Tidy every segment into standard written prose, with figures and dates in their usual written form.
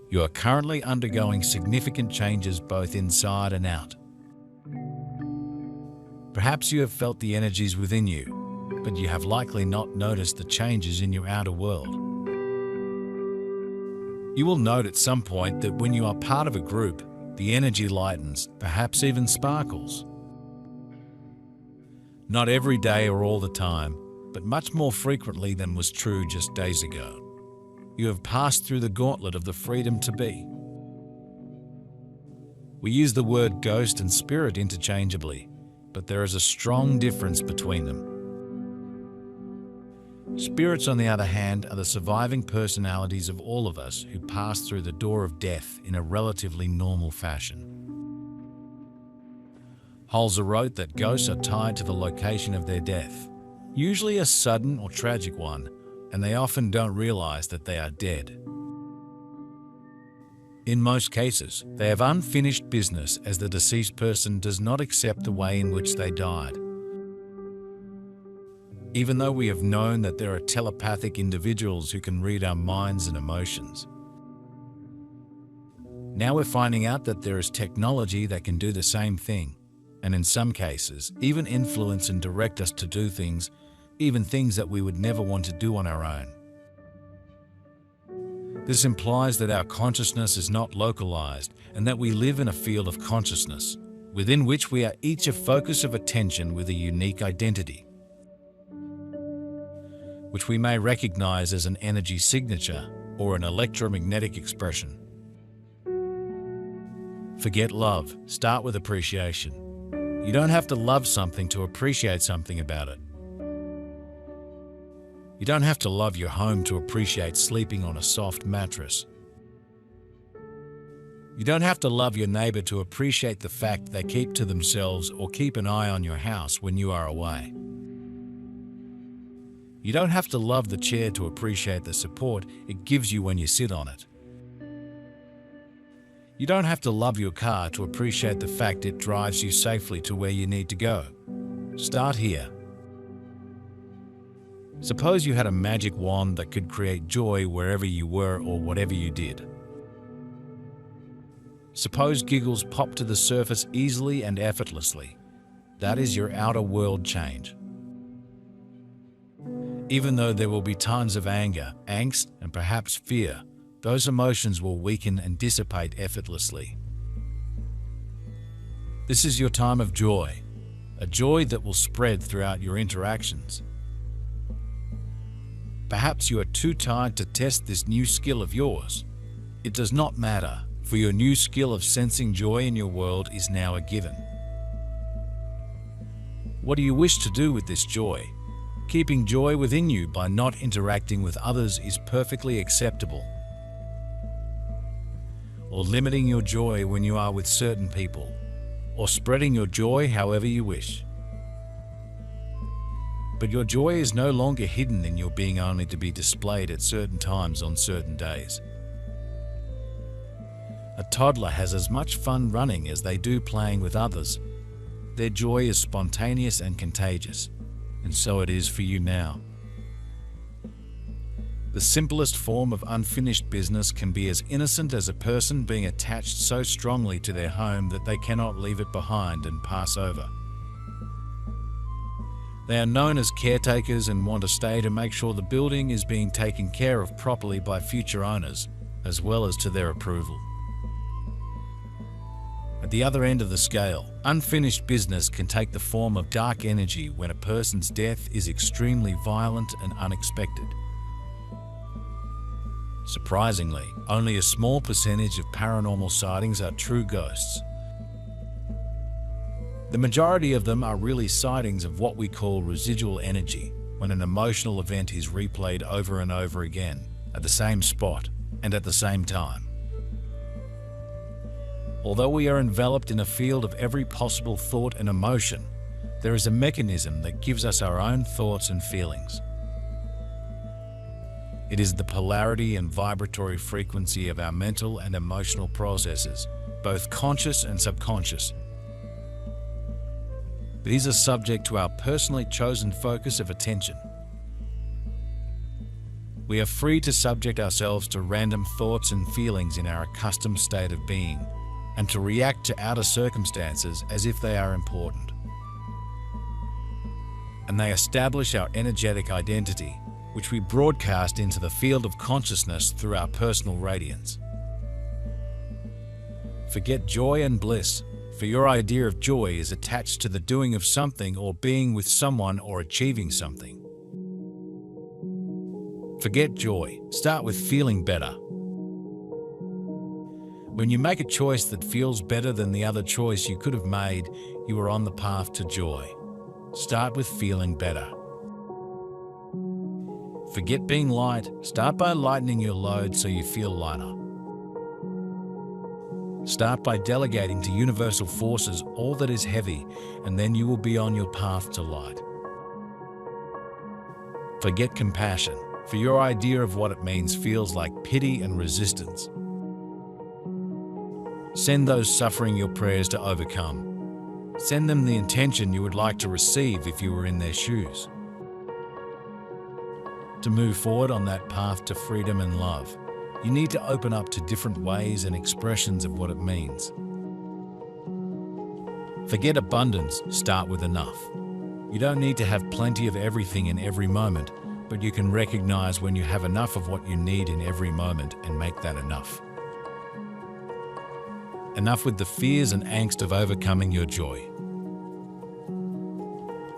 You are currently undergoing significant changes both inside and out. Perhaps you have felt the energies within you, but you have likely not noticed the changes in your outer world. You will note at some point that when you are part of a group, the energy lightens, perhaps even sparkles. Not every day or all the time, but much more frequently than was true just days ago. You have passed through the gauntlet of the freedom to be. We use the word ghost and spirit interchangeably, but there is a strong difference between them. Spirits, on the other hand, are the surviving personalities of all of us who pass through the door of death in a relatively normal fashion. Holzer wrote that ghosts are tied to the location of their death, usually a sudden or tragic one, and they often don't realize that they are dead. In most cases, they have unfinished business as the deceased person does not accept the way in which they died. Even though we have known that there are telepathic individuals who can read our minds and emotions, now we're finding out that there is technology that can do the same thing, and in some cases, even influence and direct us to do things, even things that we would never want to do on our own. This implies that our consciousness is not localized and that we live in a field of consciousness, within which we are each a focus of attention with a unique identity, which we may recognize as an energy signature or an electromagnetic expression. Forget love, start with appreciation. You don't have to love something to appreciate something about it. You don't have to love your home to appreciate sleeping on a soft mattress. You don't have to love your neighbor to appreciate the fact they keep to themselves or keep an eye on your house when you are away. You don't have to love the chair to appreciate the support it gives you when you sit on it. You don't have to love your car to appreciate the fact it drives you safely to where you need to go. Start here. Suppose you had a magic wand that could create joy wherever you were or whatever you did. Suppose giggles pop to the surface easily and effortlessly. That is your outer world change. Even though there will be times of anger, angst, and perhaps fear, those emotions will weaken and dissipate effortlessly. This is your time of joy, a joy that will spread throughout your interactions. Perhaps you are too tired to test this new skill of yours. It does not matter, for your new skill of sensing joy in your world is now a given. What do you wish to do with this joy? Keeping joy within you by not interacting with others is perfectly acceptable. Or limiting your joy when you are with certain people, or spreading your joy however you wish. But your joy is no longer hidden in your being only to be displayed at certain times on certain days. A toddler has as much fun running as they do playing with others. Their joy is spontaneous and contagious, and so it is for you now. The simplest form of unfinished business can be as innocent as a person being attached so strongly to their home that they cannot leave it behind and pass over. They are known as caretakers and want to stay to make sure the building is being taken care of properly by future owners, as well as to their approval. At the other end of the scale, unfinished business can take the form of dark energy when a person's death is extremely violent and unexpected. Surprisingly, only a small percentage of paranormal sightings are true ghosts. The majority of them are really sightings of what we call residual energy, when an emotional event is replayed over and over again, at the same spot and at the same time. Although we are enveloped in a field of every possible thought and emotion, there is a mechanism that gives us our own thoughts and feelings. It is the polarity and vibratory frequency of our mental and emotional processes, both conscious and subconscious. These are subject to our personally chosen focus of attention. We are free to subject ourselves to random thoughts and feelings in our accustomed state of being, and to react to outer circumstances as if they are important. And they establish our energetic identity, which we broadcast into the field of consciousness through our personal radiance. Forget joy and bliss, for your idea of joy is attached to the doing of something or being with someone or achieving something. Forget joy. Start with feeling better. When you make a choice that feels better than the other choice you could have made, you are on the path to joy. Start with feeling better. Forget being light. Start by lightening your load so you feel lighter. Start by delegating to universal forces all that is heavy, and then you will be on your path to light. Forget compassion, for your idea of what it means feels like pity and resistance. Send those suffering your prayers to overcome. Send them the intention you would like to receive if you were in their shoes. To move forward on that path to freedom and love, you need to open up to different ways and expressions of what it means. Forget abundance, start with enough. You don't need to have plenty of everything in every moment, but you can recognize when you have enough of what you need in every moment and make that enough. Enough with the fears and angst of overcoming your joy.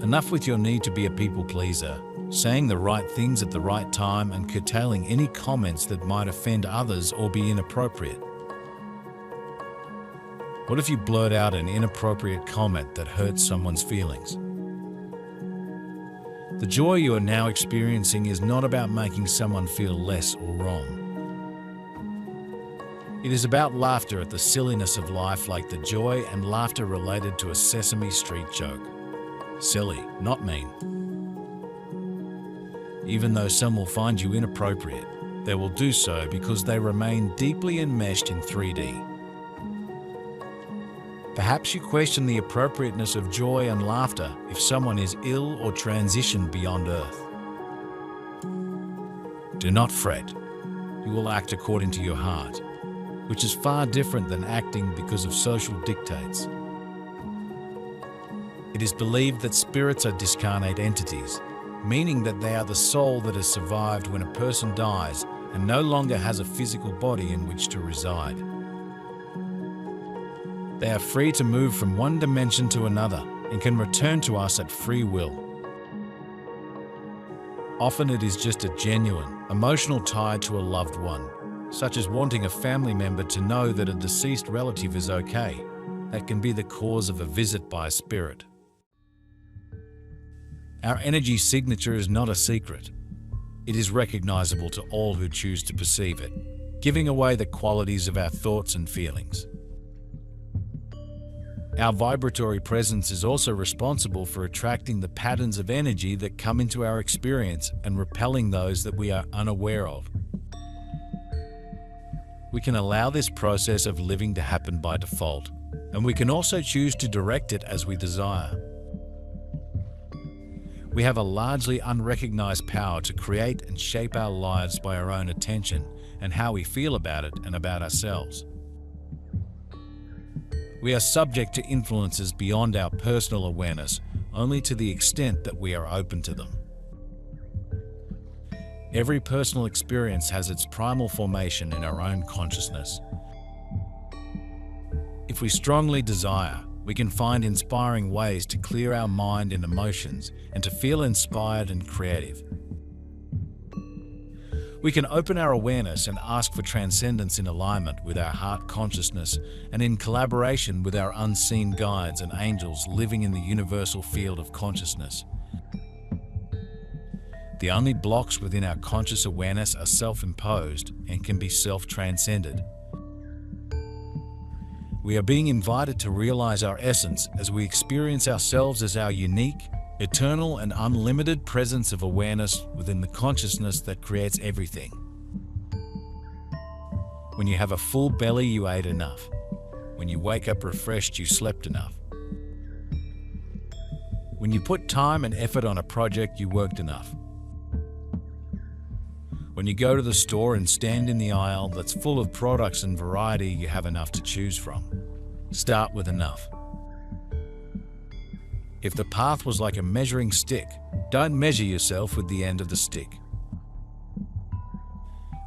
Enough with your need to be a people pleaser, saying the right things at the right time and curtailing any comments that might offend others or be inappropriate. What if you blurt out an inappropriate comment that hurts someone's feelings? The joy you are now experiencing is not about making someone feel less or wrong. It is about laughter at the silliness of life, like the joy and laughter related to a Sesame Street joke. Silly, not mean. Even though some will find you inappropriate, they will do so because they remain deeply enmeshed in 3D. Perhaps you question the appropriateness of joy and laughter if someone is ill or transitioned beyond Earth. Do not fret. You will act according to your heart, which is far different than acting because of social dictates. It is believed that spirits are discarnate entities, meaning that they are the soul that has survived when a person dies and no longer has a physical body in which to reside. They are free to move from one dimension to another and can return to us at free will. Often it is just a genuine, emotional tie to a loved one, such as wanting a family member to know that a deceased relative is okay, that can be the cause of a visit by a spirit. Our energy signature is not a secret. It is recognizable to all who choose to perceive it, giving away the qualities of our thoughts and feelings. Our vibratory presence is also responsible for attracting the patterns of energy that come into our experience and repelling those that we are unaware of. We can allow this process of living to happen by default, and we can also choose to direct it as we desire. We have a largely unrecognized power to create and shape our lives by our own attention and how we feel about it and about ourselves. We are subject to influences beyond our personal awareness only to the extent that we are open to them. Every personal experience has its primal formation in our own consciousness. If we strongly desire, we can find inspiring ways to clear our mind and emotions and to feel inspired and creative. We can open our awareness and ask for transcendence in alignment with our heart consciousness and in collaboration with our unseen guides and angels living in the universal field of consciousness. The only blocks within our conscious awareness are self-imposed and can be self-transcended. We are being invited to realize our essence as we experience ourselves as our unique, eternal and unlimited presence of awareness within the consciousness that creates everything. When you have a full belly, you ate enough. When you wake up refreshed, you slept enough. When you put time and effort on a project, you worked enough. When you go to the store and stand in the aisle that's full of products and variety, you have enough to choose from. Start with enough. If the path was like a measuring stick, don't measure yourself with the end of the stick.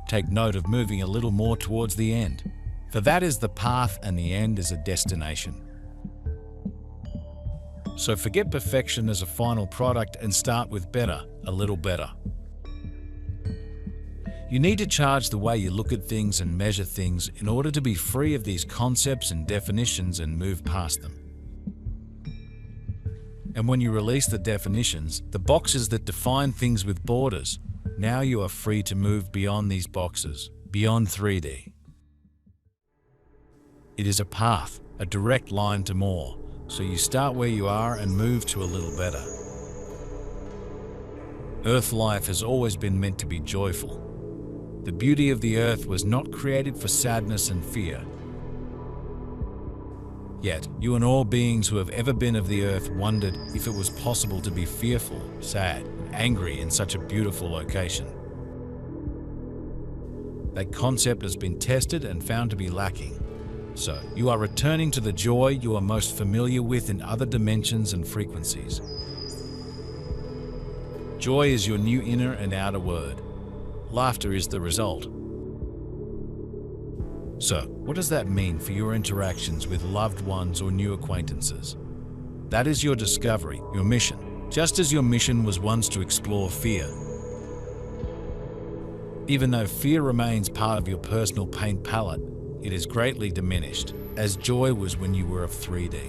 Take note of moving a little more towards the end, for that is the path and the end is a destination. So forget perfection as a final product and start with better, a little better. You need to charge the way you look at things and measure things in order to be free of these concepts and definitions and move past them. And when you release the definitions, the boxes that define things with borders, now you are free to move beyond these boxes, beyond 3D. It is a path, a direct line to more, so you start where you are and move to a little better. Earth life has always been meant to be joyful. The beauty of the earth was not created for sadness and fear. Yet, you and all beings who have ever been of the earth wondered if it was possible to be fearful, sad, and angry in such a beautiful location. That concept has been tested and found to be lacking. So, you are returning to the joy you are most familiar with in other dimensions and frequencies. Joy is your new inner and outer word. Laughter is the result. So, what does that mean for your interactions with loved ones or new acquaintances? That is your discovery, your mission, just as your mission was once to explore fear. Even though fear remains part of your personal paint palette, it is greatly diminished, as joy was when you were of 3D.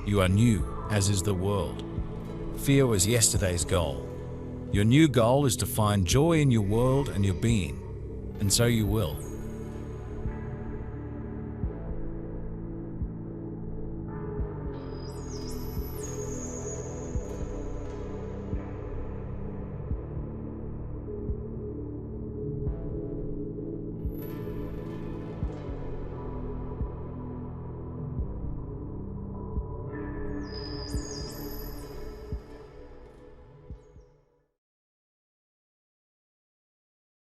You are new, as is the world. Fear was yesterday's goal. Your new goal is to find joy in your world and your being, and so you will.